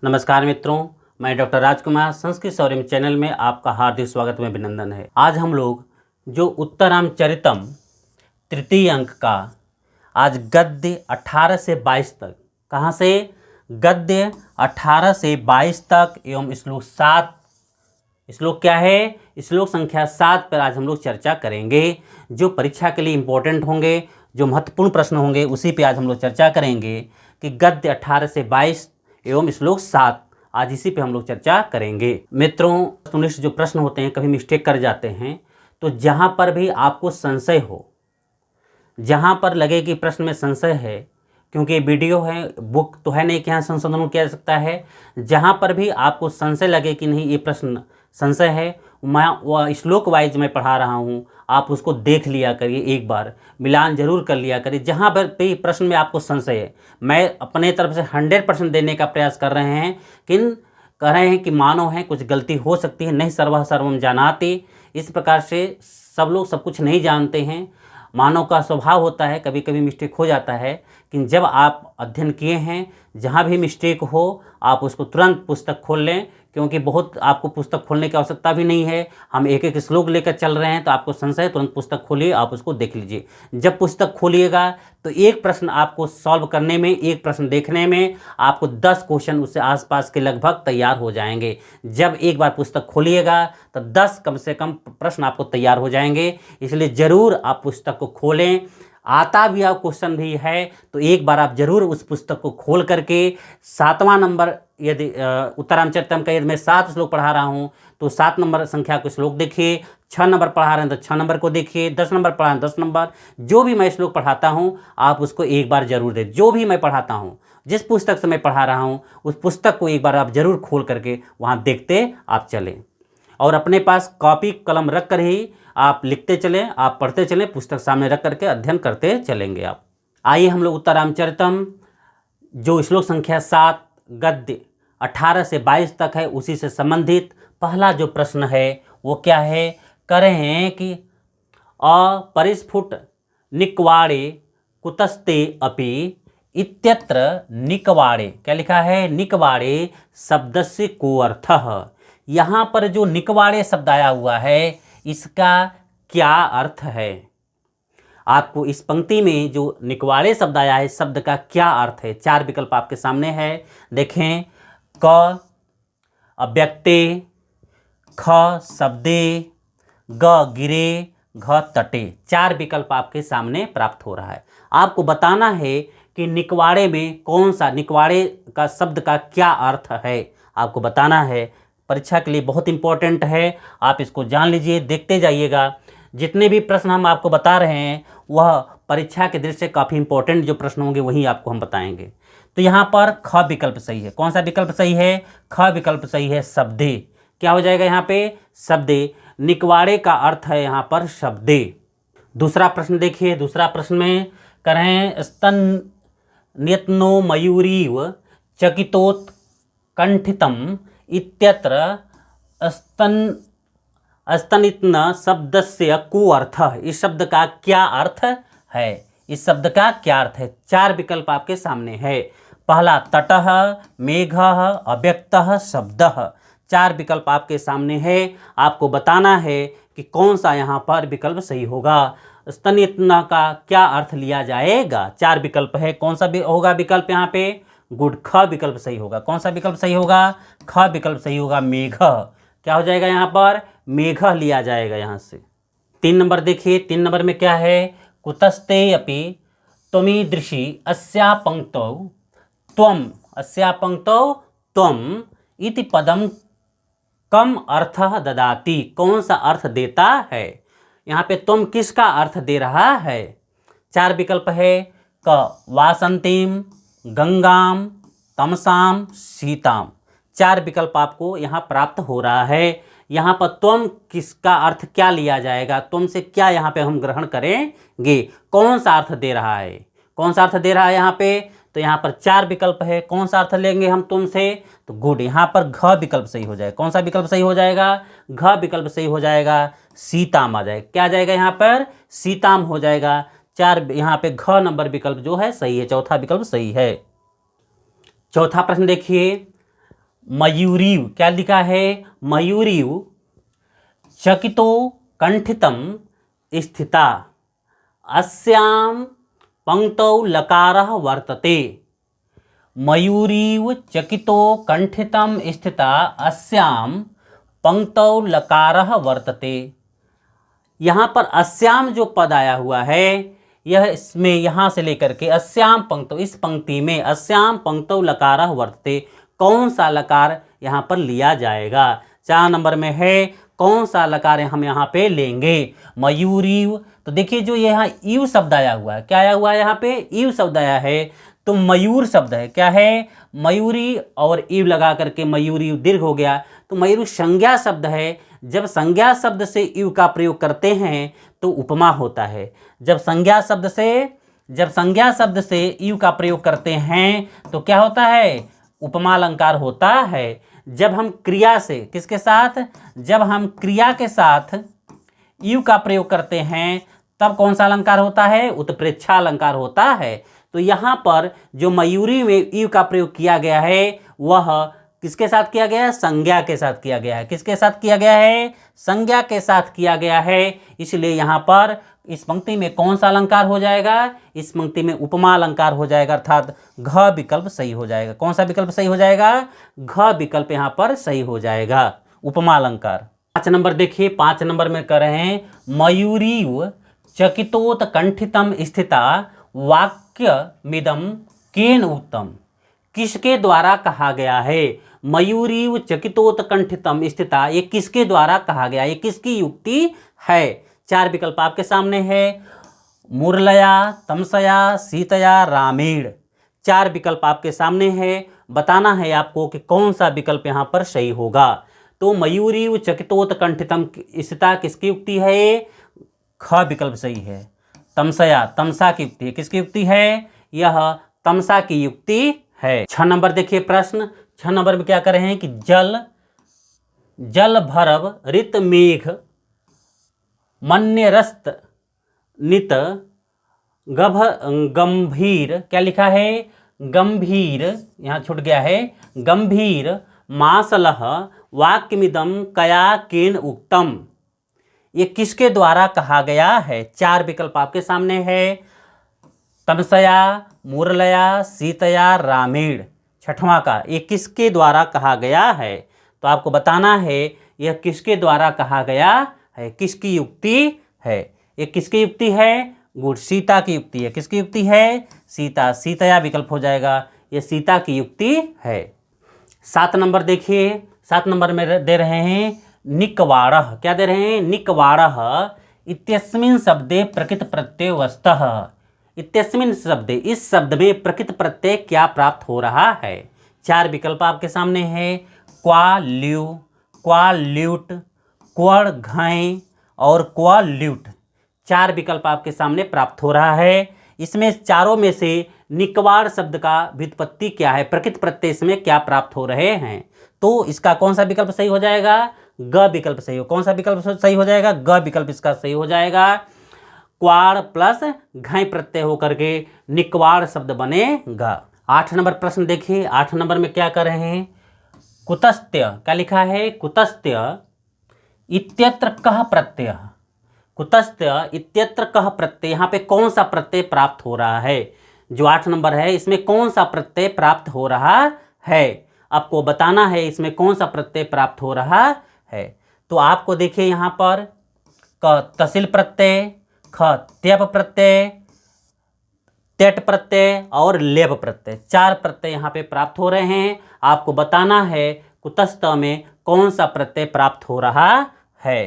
नमस्कार मित्रों, मैं डॉक्टर राजकुमार संस्कृत सौर्यम चैनल में आपका हार्दिक स्वागत में अभिनंदन है। आज हम लोग जो उत्तरामचरितम तृतीय अंक का आज गद्य 18 से 22 तक, कहाँ से गद्य 18 से 22 तक एवं श्लोक 7, श्लोक क्या है, श्लोक संख्या 7 पर आज हम लोग चर्चा करेंगे। जो परीक्षा के लिए इम्पोर्टेंट होंगे, जो महत्वपूर्ण प्रश्न होंगे, उसी पे आज हम लोग चर्चा करेंगे कि गद्य 18 से 22 एवं श्लोक 7, आज इसी पे हम लोग चर्चा करेंगे। मित्रों, वस्तुनिष्ठ जो प्रश्न होते हैं कभी मिस्टेक कर जाते हैं, तो जहाँ पर भी आपको संशय हो, जहाँ पर लगे कि प्रश्न में संशय है, क्योंकि वीडियो है, बुक तो है नहीं कि यहाँ संशोधन किया जा सकता है। जहाँ पर भी आपको संशय लगे कि नहीं ये प्रश्न संशय है, मैं वह श्लोक वाइज मैं पढ़ा रहा हूँ, आप उसको देख लिया करिए, एक बार मिलान जरूर कर लिया करिए। जहाँ पर भी प्रश्न में आपको संशय है, मैं अपने तरफ से 100% देने का प्रयास कर रहे हैं, कह रहे हैं कि मानव है, कुछ गलती हो सकती है, नहीं सर्वः सर्वम जानाति, इस प्रकार से सब लोग सब कुछ नहीं जानते हैं, मानव का स्वभाव होता है, कभी कभी मिस्टेक हो जाता है। कि जब आप अध्ययन किए हैं, जहाँ भी मिस्टेक हो आप उसको तुरंत पुस्तक खोल लें, क्योंकि बहुत आपको पुस्तक खोलने की आवश्यकता भी नहीं है। हम एक एक श्लोक लेकर चल रहे हैं, तो आपको संशय है तुरंत पुस्तक खोलिए, आप उसको देख लीजिए। जब पुस्तक खोलिएगा तो एक प्रश्न आपको सॉल्व करने में, एक प्रश्न देखने में आपको 10 क्वेश्चन उससे आसपास के लगभग तैयार हो जाएंगे। जब एक बार पुस्तक खोलिएगा तो 10 कम से कम प्रश्न आपको तैयार हो जाएंगे। इसलिए ज़रूर आप पुस्तक को खोलें। आता भी आप क्वेश्चन भी है तो एक बार आप जरूर उस पुस्तक को खोल करके 7वां नंबर, यदि उत्तरामचरितम का यदि मैं 7 श्लोक पढ़ा रहा हूँ तो 7 नंबर संख्या को श्लोक देखिए, 6 नंबर पढ़ा रहे हैं तो 6 नंबर को देखिए, 10 नंबर पढ़ा रहे हैं 10 नंबर, जो भी मैं श्लोक पढ़ाता हूँ आप उसको एक बार जरूर दें। जो भी मैं पढ़ाता हूँ, जिस पुस्तक से मैं पढ़ा रहा हूँ, उस पुस्तक को एक बार आप जरूर खोल करके वहाँ देखते आप चलें, और अपने पास कॉपी कलम रख कर ही आप लिखते चलें, आप पढ़ते चलें, पुस्तक सामने रख करके अध्ययन करते चलेंगे आप। आइए हम लोग उत्तरामचरितम जो श्लोक संख्या 7 गद्य 18 से 22 तक है, उसी से संबंधित पहला जो प्रश्न है वो क्या है, कह रहे हैं कि अपरिस्फुट निकवाड़े कुतस्ते अपि इत्यत्र निकवाड़े, क्या लिखा है, निकवाड़े शब्दस्य को अर्थः। यहाँ पर जो निकवाड़े शब्द आया हुआ है इसका क्या अर्थ है। आपको इस पंक्ति में जो निकवाड़े शब्द आया है, शब्द का क्या अर्थ है, 4 विकल्प आपके सामने है, देखें। क अव्यक्ते, ख शब्दे, ग गिरे, घ तटे, 4 विकल्प आपके सामने प्राप्त हो रहा है। आपको बताना है कि निकवाड़े में कौन सा, निकवाड़े का शब्द का क्या अर्थ है, आपको बताना है। परीक्षा के लिए बहुत इंपॉर्टेंट है, आप इसको जान लीजिए, देखते जाइएगा। जितने भी प्रश्न हम आपको बता रहे हैं वह परीक्षा के दृष्टि से काफ़ी इंपॉर्टेंट जो प्रश्न होंगे वही आपको हम बताएंगे। तो यहाँ पर ख विकल्प सही है। कौन सा विकल्प सही है, ख विकल्प सही है, शब्दे। क्या हो जाएगा यहाँ पे, शब्दे। निकवाड़े का अर्थ है यहाँ पर शब्दे। दूसरा प्रश्न देखिए, दूसरा प्रश्न में कह रहे हैं स्तन नियत्नो मयूरीव चकितोत्कंठितम इत्यत्र स्तनित्न शब्दस्य को अर्थः, इस शब्द का क्या अर्थ है, इस शब्द का क्या अर्थ है। 4 विकल्प आपके सामने है। पहला तटः, मेघः, अव्यक्तः, शब्दः, 4 विकल्प आपके सामने है। आपको बताना है कि कौन सा यहाँ पर विकल्प सही होगा। स्तनित्न का क्या अर्थ लिया जाएगा, 4 विकल्प है, कौन सा होगा विकल्प यहाँ पे, गुड, ख विकल्प सही होगा। कौन सा विकल्प सही होगा, ख विकल्प सही होगा, मेघ। क्या हो जाएगा यहाँ पर, मेघ लिया जाएगा यहाँ से। 3 नंबर देखिए, 3 नंबर में क्या है, कुतस्ते अपि त्वमीदृशी अस्या पंक्तौ त्वम, अस्या पंक्तौ त्वम इति पदम कम अर्थः ददाति, कौन सा अर्थ देता है। यहाँ पे तुम किसका अर्थ दे रहा है। 4 विकल्प है, क वासंतीम, गंगाम, तमसाम, सीताम, 4 विकल्प आपको यहाँ प्राप्त हो रहा है। यहाँ पर तुम किसका अर्थ क्या लिया जाएगा, तुम से क्या यहाँ पे हम ग्रहण करेंगे, कौन सा अर्थ दे रहा है, कौन सा अर्थ दे रहा है यहाँ पे। तो यहाँ पर 4 विकल्प है, कौन सा अर्थ लेंगे हम तुमसे, तो गुड, यहाँ पर घ विकल्प सही हो जाएगा। कौन सा विकल्प सही हो जाएगा, घ विकल्प सही हो जाएगा, सीताम आ जाएगा। क्या आ जाएगा यहाँ पर, सीताम हो जाएगा। 4 यहाँ पे घ नंबर विकल्प जो है सही है, चौथा विकल्प सही है। चौथा प्रश्न देखिए, मयूरीव, क्या लिखा है, मयूरीव चकितो कंठितम स्थिता अस्याम पंक्तौ लकारः वर्तते। मयूरीव चकितो कंठितम स्थिता अस्याम पंक्तौ लकारः वर्तते। यहाँ पर अस्याम जो पद आया हुआ है, यह इसमें यहाँ से लेकर के अस्याम पंक्तौ, इस पंक्ति में अस्याम पंक्तौ लकारः वर्तते, कौन सा लकार यहाँ पर लिया जाएगा। 4 नंबर में है कौन सा लकार हम यहाँ पे लेंगे, मयूरीव। तो देखिए जो यहाँ ईव शब्द आया हुआ है, क्या आया हुआ है यहाँ पे, ईव शब्द आया है, तो मयूर शब्द है, क्या है, मयूरी, और ईव लगा करके मयूरी दीर्घ हो गया, तो मयूर संज्ञा शब्द है। जब संज्ञा शब्द से ईव का प्रयोग करते हैं तो उपमा होता है। जब संज्ञा शब्द से ईव का प्रयोग करते हैं तो क्या होता है, उपमा अलंकार होता है। जब हम क्रिया से, किसके साथ, जब हम क्रिया के साथ ईव का प्रयोग करते हैं तब कौन सा अलंकार होता है, उत्प्रेक्षा अलंकार होता है। तो यहाँ पर जो मयूरी में ईव का प्रयोग किया गया है वह किसके साथ किया गया है, संज्ञा के साथ किया गया है। किसके साथ किया गया है, संज्ञा के साथ किया गया है। इसलिए यहाँ पर इस पंक्ति में कौन सा अलंकार हो जाएगा, इस पंक्ति में उपमा अलंकार हो जाएगा, अर्थात घ विकल्प सही हो जाएगा। कौन सा विकल्प सही हो जाएगा, घ विकल्प यहाँ पर सही हो जाएगा, उपमा अलंकार। 5 नंबर देखिए, 5 नंबर में कर रहे हैं मयूरीव चकितोत कंठितम स्थिता वाक्यमिदं केन उत्तम, किसके द्वारा कहा गया है। मयूरीव चकितोत कंठितम स्थिता, ये किसके द्वारा कहा गया, ये किसकी युक्ति है। 4 विकल्प आपके सामने है, मुरलया, तमसया, सीतया, रामेण। 4 विकल्प आपके सामने है, बताना है आपको कि कौन सा विकल्प यहाँ पर सही होगा। तो मयूरीव चकितोत कंठितम स्थिता किसकी युक्ति है, ख विकल्प सही है। तमसया, तमसा की युक्ति है, किसकी युक्ति है, यह तमसा की युक्ति है। 6 नंबर देखिए प्रश्न, 6 नंबर में क्या कर रहे हैं कि जल भरव ऋत मेघ मन्यरस्त नित गंभीर, क्या लिखा है, गंभीर, यहाँ छूट गया है, गंभीर मासलह वाक्यमिदं कया केन उक्तम, ये किसके द्वारा कहा गया है। 4 विकल्प आपके सामने है, तमसया, मुरलया, सीतया, रामेण। 6वां का, ये किसके द्वारा कहा गया है, तो आपको बताना है यह किसके द्वारा कहा गया है, किसकी युक्ति है। ये किसकी युक्ति है, गुड, सीता की युक्ति है। किसकी युक्ति है, सीता, सीतया विकल्प हो जाएगा, ये सीता की युक्ति है। 7 नंबर देखिए, 7 नंबर में दे रहे हैं निकवाड़ः, क्या दे रहे हैं, निकवाड़ः इत्यस्मिन् शब्दे प्रकृत प्रत्यय वस्तः, इत्यस्मिन् शब्दे, इस शब्द में प्रकृत प्रत्यय क्या प्राप्त हो रहा है। 4 विकल्प आपके सामने है, क्वा ल्यू, क्वा ल्यूट, क्वड़ घाय और क्वा ल्यूट। 4 विकल्प आपके सामने प्राप्त हो रहा है। इसमें चारों में से निकवाड़ शब्द का व्युत्पत्ति क्या है, प्रकृत प्रत्यय इसमें क्या प्राप्त हो रहे हैं, तो इसका कौन सा विकल्प सही हो जाएगा, ग विकल्प सही हो। कौन सा विकल्प सही हो जाएगा, ग विकल्प इसका सही हो जाएगा। क्वाड़ प्लस घय प्रत्यय होकर के निकवाड़ शब्द बनेगा। 8 नंबर प्रश्न देखिए, 8 नंबर में क्या कर रहे हैं, कुतस्त्य, क्या लिखा है, कुतस्त्य इत्यत्र कह प्रत्यय, कुतस्त्य इत्यत्र कह प्रत्यय, यहाँ पे कौन सा प्रत्यय प्राप्त हो रहा है। जो 8 नंबर है इसमें कौन सा प्रत्यय प्राप्त हो रहा है, आपको बताना है इसमें कौन सा प्रत्यय प्राप्त हो रहा है। तो आपको देखिए यहाँ पर क तसिल प्रत्यय, ख त्यप प्रत्यय, त्यट प्रत्यय और लेप प्रत्यय, 4 प्रत्यय यहाँ पे प्राप्त हो रहे हैं। आपको बताना है कुतस्थ में कौन सा प्रत्यय प्राप्त हो रहा है।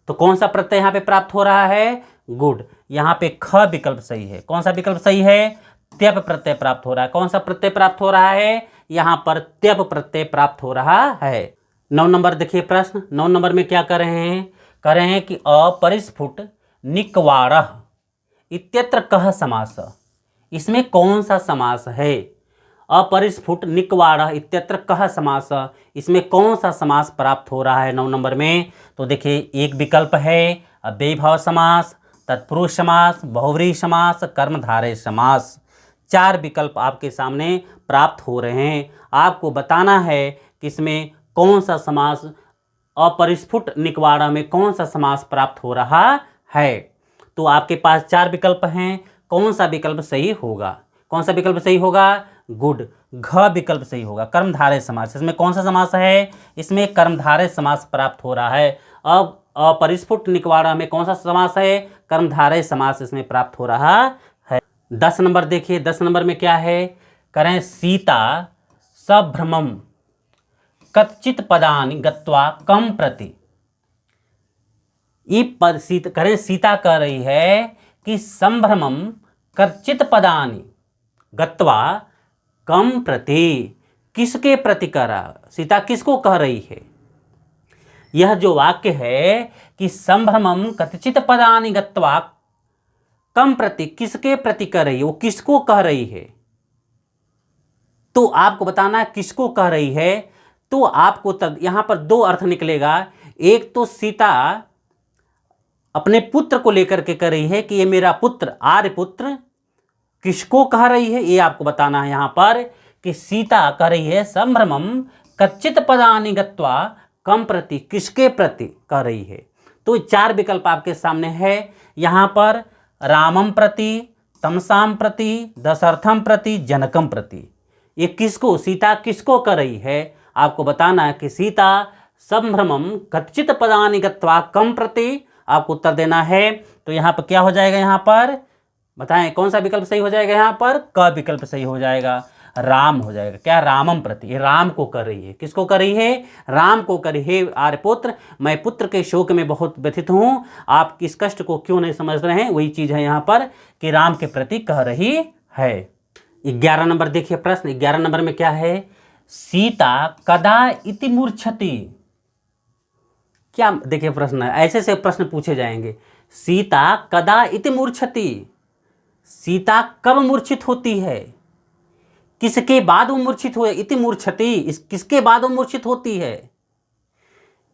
तो कौन सा प्रत्यय यहाँ पे प्राप्त हो रहा है, गुड, यहाँ पे ख विकल्प सही है। कौन सा विकल्प सही है, त्यप प्रत्यय प्राप्त हो रहा है। कौन सा प्रत्यय प्राप्त हो रहा है, यहाँ पर त्यप प्रत्यय प्राप्त हो रहा है। 9 नंबर देखिए प्रश्न, 9 नंबर में क्या कर रहे हैं, कह रहे हैं कि अपरिस्फुट निकवाड़ः इत्यत्र कह समास, इसमें कौन सा समास है। अपरिस्फुट निकवाड़ः इत्यत्र कह समास, इसमें कौन सा समास प्राप्त हो रहा है 9 नंबर में। तो देखिए एक विकल्प है अव्ययीभाव समास, तत्पुरुष समास, बहुव्रीहि समास, कर्मधारय समास। 4 विकल्प आपके सामने प्राप्त हो रहे हैं। आपको बताना है कि इसमें कौन सा समास, अपरिस्फुट निकवाड़ा में कौन सा समास प्राप्त हो रहा है। तो आपके पास 4 विकल्प हैं, कौन सा विकल्प सही होगा? कौन सा विकल्प सही होगा? गुड, घ विकल्प सही होगा, कर्मधारय समास। इसमें कौन सा समास है? इसमें कर्मधारय समास प्राप्त हो रहा है। अब अपरिस्फुट निकवाड़ा में कौन सा समास है? कर्मधारय समास इसमें प्राप्त हो रहा है। 10 नंबर देखिए, 10 नंबर में क्या है? करें सीता सभ्रमम कच्चित पदानि गत्वा कम प्रति। करें सीता कह रही है कि संभ्रमम कच्चित पदानि गत्वा कम प्रति, किसके प्रति कह रहा? सीता किसको कह रही है? यह जो वाक्य है कि संभ्रमम कच्चित पदानि गत्वा कम प्रति, किसके प्रति कह रही है? वो किसको कह रही है? तो आपको बताना है किसको कह रही है। तो आपको तब यहां पर 2 अर्थ निकलेगा। एक तो सीता अपने पुत्र को लेकर के कह रही है कि ये मेरा पुत्र आर्यपुत्र, किसको कह रही है ये आपको बताना है। यहां पर कि सीता कह रही है संभ्रमम कच्चित पदानि गत्वा कम प्रति, किसके प्रति कह रही है। तो 4 विकल्प आपके सामने है। यहां पर रामम प्रति, तमसाम प्रति, दशरथम प्रति, जनकम प्रति, ये किसको, सीता किसको कह रही है? आपको बताना है कि सीता संभ्रमम कच्चित पदानि गत्वा कम प्रति, आपको उत्तर देना है। तो यहाँ पर क्या हो जाएगा? यहाँ पर बताएं कौन सा विकल्प सही हो जाएगा? यहाँ पर क विकल्प सही हो जाएगा, राम हो जाएगा। क्या? रामम प्रति, ये राम को कर रही है। किसको कर रही है? राम को कर रही है। आर्यपुत्र, मैं पुत्र के शोक में बहुत व्यथित हूँ, आप किस कष्ट को क्यों नहीं समझ रहे हैं? वही चीज़ है यहाँ पर कि राम के प्रति कह रही है। 11 नंबर देखिए प्रश्न। 11 नंबर में क्या है? सीता कदा इति मूर्छति। क्या देखिए प्रश्न है, ऐसे से प्रश्न पूछे जाएंगे। सीता कदा इति मूर्छति, सीता कब मूर्छित होती है? किसके बाद वो मूर्छित हो? इति मूर्छति, किसके बाद वो मूर्छित होती है?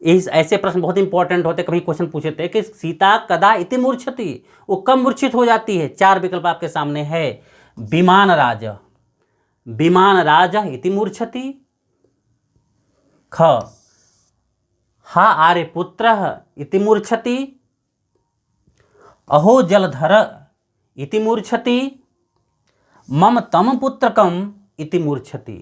इस ऐसे प्रश्न बहुत इंपॉर्टेंट होते। कभी क्वेश्चन पूछे थे कि सीता कदा इति मूर्छति, वो कब मूर्छित हो जाती है? 4 विकल्प आपके सामने है। विमान राज, विमान राज इति मूर्छति, ख हा आर्यपुत्रः इति मूर्छति, अहो जलधर इति मूर्छति, मम तम पुत्रकम इति मूर्छति।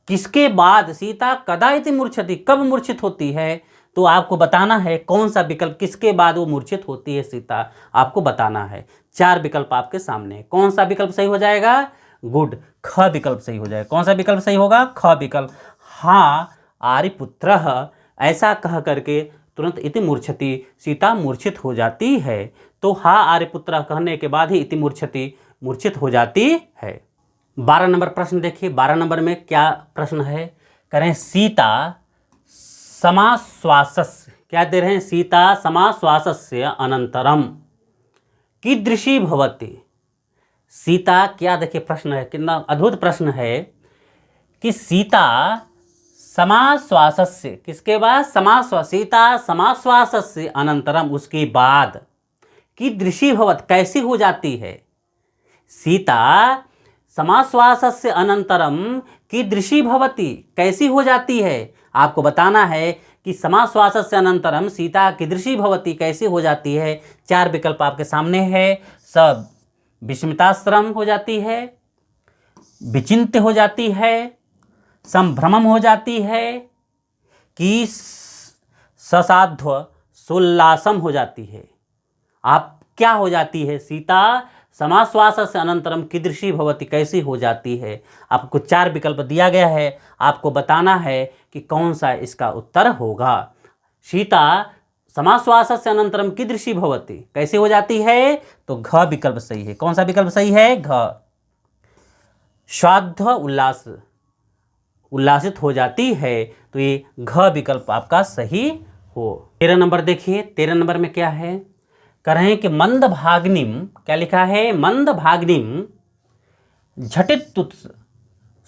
किसके बाद सीता कदा इति मूर्छति, कब मूर्छित होती है? तो आपको बताना है कौन सा विकल्प, किसके बाद वो मूर्छित होती है सीता, आपको बताना है। 4 विकल्प आपके सामने, कौन सा विकल्प सही हो जाएगा? गुड, ख विकल्प सही हो जाएगा। कौन सा विकल्प सही होगा? ख विकल्प। हाँ आर्यपुत्रः, ऐसा कह करके तुरंत इति मूर्छति, सीता मूर्छित हो जाती है। तो हा आर्यपुत्र कहने के बाद ही इति मूर्छति, मूर्छित हो जाती है। 12 नंबर प्रश्न देखिए। 12 नंबर में क्या प्रश्न है? करें सीता समाश्वासस्य, क्या दे रहे हैं? सीता समाश्वासस्य अनंतरम कीदृशी भवति। सीता क्या, देखिए प्रश्न है, कितना अद्भुत प्रश्न है कि सीता समाश्वासस्य, किसके बाद? सीता समाश्वासस्य अनंतरम, उसके बाद कीदृशी भवति, कैसी हो जाती है? सीता समाश्वासस्य अनंतरम कीदृशी भवति, कैसी हो जाती है? आपको बताना है कि समाश्वासस्य अनंतरम सीता कीदृशी भवति, कैसी हो जाती है। 4 विकल्प आपके सामने है। सब विस्मिताश्रम हो जाती है, विचिन्त्य हो जाती है, संभ्रमम हो जाती है, कि ससाध्व सोल्लासम हो जाती है। आप क्या हो जाती है? सीता समाश्वासस्य अनंतरम कीदृशी भवति, कैसी हो जाती है। आपको 4 विकल्प दिया गया है, आपको बताना है कि कौन सा इसका उत्तर होगा। सीता समाश्वासस्य अनंतरम कीदृशी भवति, कैसी हो जाती है? तो घ विकल्प सही है। कौन सा विकल्प सही है? घ। स्वाध्व उल्लास, उल्लासित हो जाती है, तो ये घ विकल्प आपका सही हो। 13 नंबर देखिए। 13 नंबर में क्या है? कह रहे हैं कि मंदभाग्निम, क्या लिखा है? मंदभाग्निम झटितुत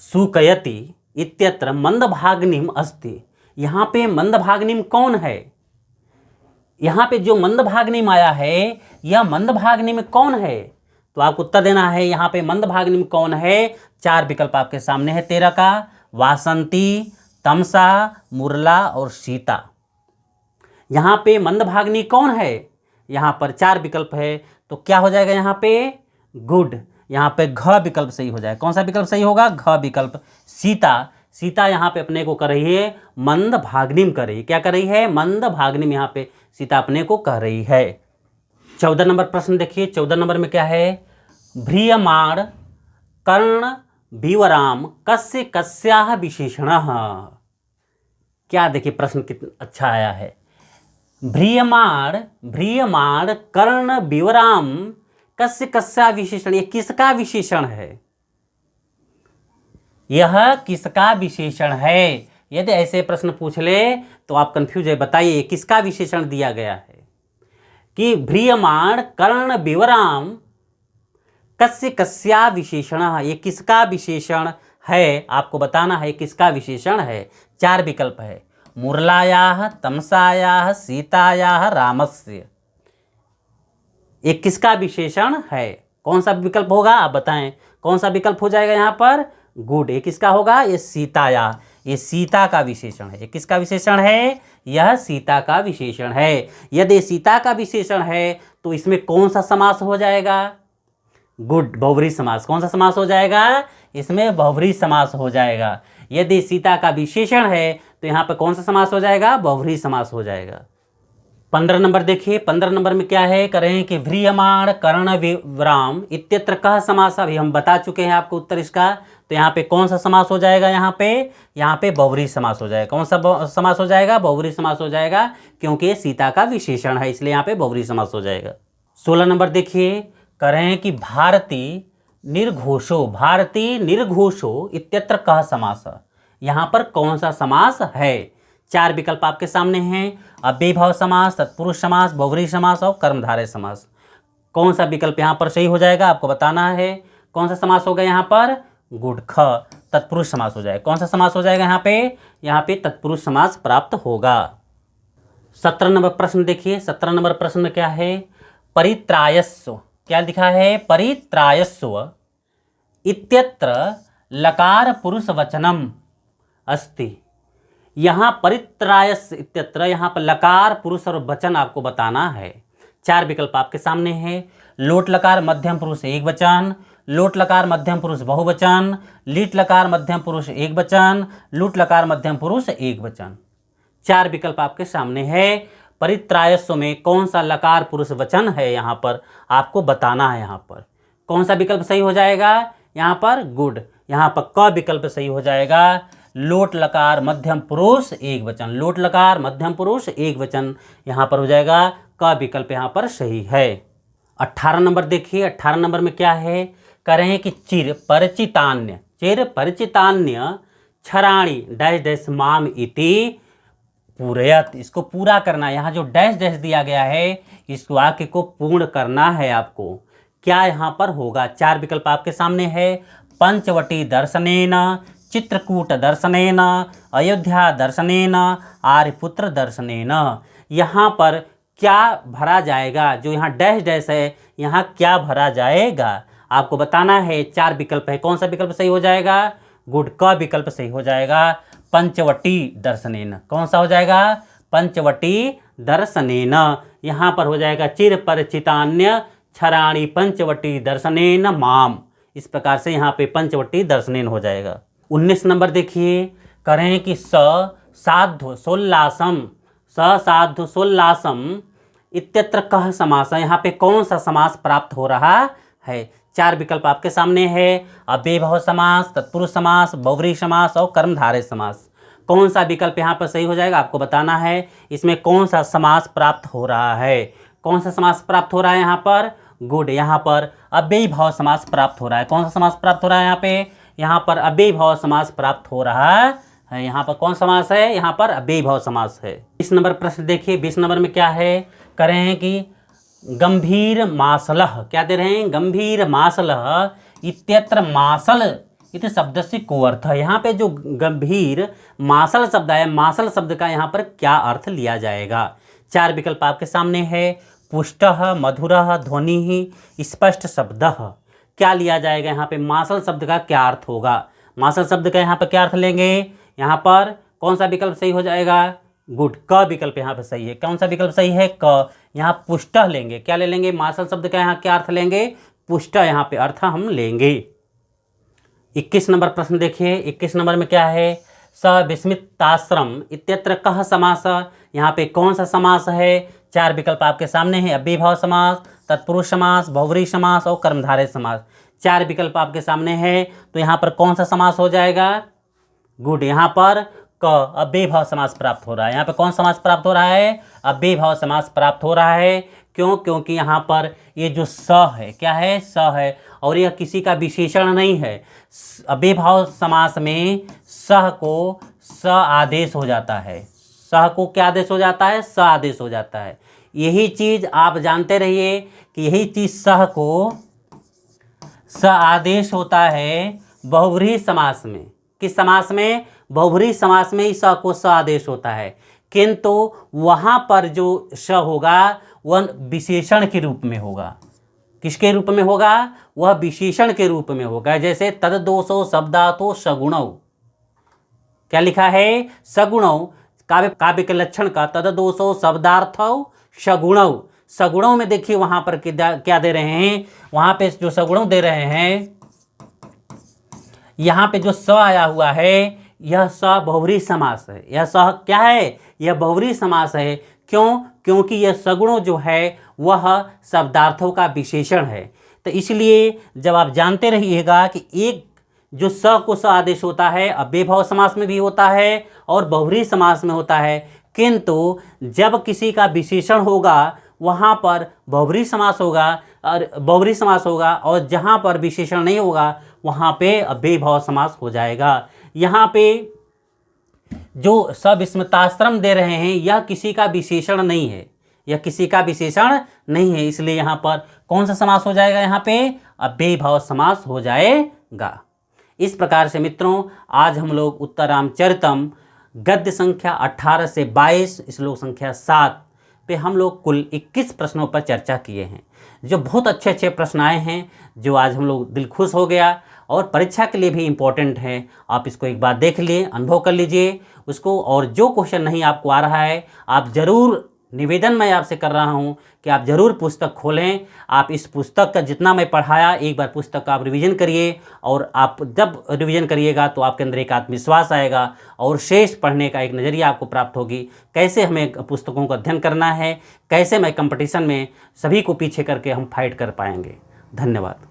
सुकयति इत्यत्र मंदभाग्निम अस्ति। यहाँ पे मंदभाग्निम कौन है? यहाँ पे जो मंदभाग्निम आया है, यह मंदभाग्निम कौन है? तो आपको उत्तर देना है यहाँ पे मंदभागिनी में कौन है। 4 विकल्प आपके सामने है 13 का। वासंती, तमसा, मुरला और सीता। यहाँ पे मंदभागिनी कौन है, यहाँ पर 4 विकल्प है, तो क्या हो जाएगा यहाँ पे गुड। यहाँ पे घ विकल्प सही हो जाएगा। कौन सा विकल्प सही होगा, घ विकल्प। सीता, सीता यहाँ पे अपने को कर रही है मंदभागिनी में कर रही है। क्या कर रही है, मंदभागिनी में यहाँ पे सीता अपने को कह रही है। 14 नंबर प्रश्न देखिए। 14 नंबर में क्या है, भ्रियमाण कर्ण विवराम कस्य कस्याः विशेषणः। क्या देखिए प्रश्न कितना अच्छा आया है। भ्रियमाण, भ्रियमाण कर्ण विवराम कस्य कस्या विशेषण, ये किसका विशेषण है, यह किसका विशेषण है। यदि ऐसे प्रश्न पूछ ले तो आप कंफ्यूज है, बताइए किसका विशेषण दिया गया है कि भ्रियमाण कर्ण विवराम कस्य कस्या विशेषण, ये किसका विशेषण है, आपको बताना है किसका विशेषण है। 4 विकल्प है, मुरलायाः, तमसायाः, सीतायाः, रामस्य। ये किसका विशेषण है, कौन सा विकल्प होगा आप बताएं। कौन सा विकल्प हो जाएगा यहाँ पर गुड। ये किसका होगा, ये सीताया, ये सीता का विशेषण है। ये किसका विशेषण है, यह सीता का विशेषण है। यदि सीता का विशेषण है तो इसमें कौन सा समास हो जाएगा, गुड, बहुब्रीहि समास। कौन सा समास हो जाएगा, इसमें बहुब्रीहि समास हो जाएगा। यदि सीता का विशेषण है तो यहाँ पर कौन सा समास हो जाएगा, बहुब्रीहि समास हो जाएगा। 15 नंबर देखिए। 15 नंबर में क्या है, करें कि भ्रियमाण कर्ण विवराम इत्यत्र कह समास। अभी हम बता चुके हैं आपको उत्तर इसका। तो यहाँ पे कौन सा समास हो जाएगा, यहाँ पे बहुब्रीहि समास हो जाएगा। कौन सा समास हो जाएगा, बहुब्रीहि समास हो जाएगा, क्योंकि ये सीता का विशेषण है, इसलिए यहाँ पे बहुब्रीहि समास हो जाएगा। 16 नंबर देखिए, करें कि भारती निर्घोषो, भारती निर्घोषो इत्यत्र कह समास। यहाँ पर कौन सा समास है। 4 विकल्प आपके सामने हैं, अव्ययीभाव समास, तत्पुरुष समास, बहुब्रीहि समास और कर्मधारय समास। कौन सा विकल्प यहाँ पर सही हो जाएगा, आपको बताना है। कौन सा समास होगा यहाँ पर, गुड, ख, तत्पुरुष समास हो जाएगा। कौन सा समास हो जाएगा यहाँ पे तत्पुरुष समास प्राप्त होगा। 17 नंबर प्रश्न देखिए। 17 नंबर प्रश्न में क्या है, परित्रायस्व, क्या लिखा है, परित्रायस्व इत्यत्र लकार पुरुष वचनम अस्ति। यहाँ परित्रायस इत्यत्र, यहाँ पर लकार पुरुष और वचन आपको बताना है। 4 विकल्प आपके सामने हैं, लोट लकार मध्यम पुरुष एक वचन, लोट लकार मध्यम पुरुष बहुवचन, लीट लकार मध्यम पुरुष एक वचन, लूट लकार मध्यम पुरुष एक वचन। 4 विकल्प आपके सामने है। परित्रायस्व में कौन सा लकार पुरुष वचन है, यहाँ पर आपको बताना है। यहाँ पर कौन सा विकल्प सही हो जाएगा, यहाँ पर गुड, यहाँ पर क विकल्प सही हो जाएगा। लोट लकार मध्यम पुरुष एक वचन, लोट लकार मध्यम पुरुष एक वचन यहाँ पर हो जाएगा, क विकल्प यहाँ पर सही है। 18 नंबर देखिए। 18 नंबर में क्या है, करें कि चिर परिचितान्य, चिर परिचितान्य क्षराणि डैश डैश माम इति पूरयत। इसको पूरा करना, यहाँ जो डैश डैश दिया गया है इस वाक्य को पूर्ण करना है आपको। क्या यहाँ पर होगा, 4 विकल्प आपके सामने है, पंचवटी दर्शनेन, चित्रकूट दर्शनेन, अयोध्या दर्शनेन, आर्यपुत्र दर्शनेन। यहाँ पर क्या भरा जाएगा, जो यहाँ डैश डैश है यहाँ क्या भरा जाएगा आपको बताना है। 4 विकल्प है, कौन सा विकल्प सही हो जाएगा, गुड, क विकल्प सही हो जाएगा, पंचवटी दर्शनेन। कौन सा हो जाएगा, पंचवटी दर्शनेन। यहाँ पर हो जाएगा चिर परिचितान्य क्षराणि पंचवटी दर्शनेन माम। इस प्रकार से यहाँ पे पंचवटी दर्शनेन हो जाएगा। 19 नंबर देखिए, करें कि स साधु सोल्लासम, स साधु सोल्लासम इत्यत्र कह समास। यहाँ पे कौन सा समास प्राप्त हो रहा है। 4 विकल्प आपके सामने है, अव्ययीभाव समास, तत्पुरुष समास, बहुब्रीहि समास और कर्मधारय समास। कौन सा विकल्प यहाँ पर सही हो जाएगा आपको बताना है। इसमें कौन सा समास प्राप्त हो रहा है, कौन सा समास प्राप्त हो रहा है यहाँ पर, गुड, यहाँ पर अव्ययीभाव समास प्राप्त हो रहा है। कौन सा समास प्राप्त हो रहा है यहाँ पर अव्ययीभाव समास प्राप्त हो रहा है। यहाँ पर कौन समास है, यहाँ पर अव्ययीभाव समास है। 20 नंबर प्रश्न देखिए। 20 नंबर में क्या है, करें कि गंभीर मासलः, क्या दे रहे हैं, गंभीर मासलः इत्यत्र मासल इति शब्द से को अर्थ है। यहाँ पे जो गंभीर मासल शब्द है, मासल शब्द का यहाँ पर क्या अर्थ लिया जाएगा। 4 विकल्प आपके सामने है, पुष्टः मधुरः ध्वनिः स्पष्ट शब्दः। क्या लिया जाएगा यहाँ पे? मासल शब्द का क्या अर्थ होगा? मासल शब्द का यहाँ पर क्या अर्थ लेंगे? यहाँ पर कौन सा विकल्प सही हो जाएगा? गुड, क विकल्प यहाँ पे सही है। कौन सा विकल्प सही है? क। यहाँ पुष्टः लेंगे। क्या ले लेंगे? मासल शब्द का यहाँ क्या अर्थ लेंगे? पुष्टः यहाँ पे अर्थ हम लेंगे। 21 नंबर प्रश्न देखिए। 21 नंबर में क्या है? स विस्मिताश्रम इत्यत्र कः समास। यहाँ पे कौन सा समास है? 4 विकल्प आपके सामने हैं। अव्ययीभाव समास, तत्पुरुष समास, बहुव्रीहि समास और कर्मधारय समास। 4 विकल्प आपके सामने है। तो यहाँ पर कौन सा समास हो जाएगा? गुड, यहाँ पर क अव्ययीभाव समास प्राप्त हो रहा है। यहाँ पे कौन समास प्राप्त हो रहा है? अव्ययीभाव समास प्राप्त हो रहा है। क्यों? क्योंकि यहाँ पर ये जो स है, क्या है? स है, और यह किसी का विशेषण नहीं है। अव्ययीभाव समास में सह को स आदेश हो जाता है। सह को क्या आदेश हो जाता है? स आदेश हो जाता है। यही चीज़ आप जानते रहिए कि यही चीज़ सह को स आदेश होता है बहुव्रीहि समास में। किस समास में? बहुव्रीहि समास में ही स को स आदेश होता है, किंतु वहाँ पर जो स होगा वह विशेषण के रूप में होगा। किसके रूप में होगा? वह विशेषण के रूप में होगा। जैसे तद्दोषो शब्दातो सगुणौ। क्या लिखा है? सगुणौ। काव्य के लक्षण का तद्दोषो शब्दार्थौ सगुणौ। सगुणों में देखिए वहाँ पर क्या दे रहे हैं? वहाँ पे जो सगुणों दे रहे हैं, यहाँ पे जो स आया हुआ है, यह स बहुव्रीहि समास है। यह स क्या है? यह बहुव्रीहि समास है। क्यों? क्योंकि यह सगुणों जो है वह शब्दार्थों का विशेषण है। तो इसलिए जब आप जानते रहिएगा कि एक जो स को स आदेश होता है अव्ययीभाव समास में भी होता है और बहुव्रीहि समास में होता है, किंतु जब किसी का विशेषण होगा वहाँ पर बहुव्रीहि समास होगा और जहाँ पर विशेषण नहीं होगा वहाँ पे अव्ययीभाव समास हो जाएगा। यहाँ पे जो सविस्मिताश्रम दे रहे हैं यह किसी का विशेषण नहीं है। यह किसी का विशेषण नहीं है, इसलिए यहाँ पर कौन सा समास हो जाएगा? यहाँ पे अव्ययीभाव समास हो जाएगा। इस प्रकार से मित्रों आज हम लोग उत्तरामचरितम गद्य संख्या 18 से 22 श्लोक संख्या 7 पे हम लोग कुल 21 प्रश्नों पर चर्चा किए हैं, जो बहुत अच्छे अच्छे प्रश्न आए हैं, जो आज हम लोग दिल खुश हो गया और परीक्षा के लिए भी इम्पोर्टेंट है। आप इसको एक बार देख लिए, अनुभव कर लीजिए उसको, और जो क्वेश्चन नहीं आपको आ रहा है आप ज़रूर, निवेदन मैं आपसे कर रहा हूं कि आप ज़रूर पुस्तक खोलें। आप इस पुस्तक का जितना मैं पढ़ाया एक बार पुस्तक का आप रिवीजन करिए, और आप जब रिवीजन करिएगा तो आपके अंदर एक आत्मविश्वास आएगा और शेष पढ़ने का एक नज़रिया आपको प्राप्त होगी। कैसे हमें पुस्तकों का अध्ययन करना है, कैसे मैं कंपटीशन में सभी को पीछे करके हम फाइट कर पाएंगे। धन्यवाद।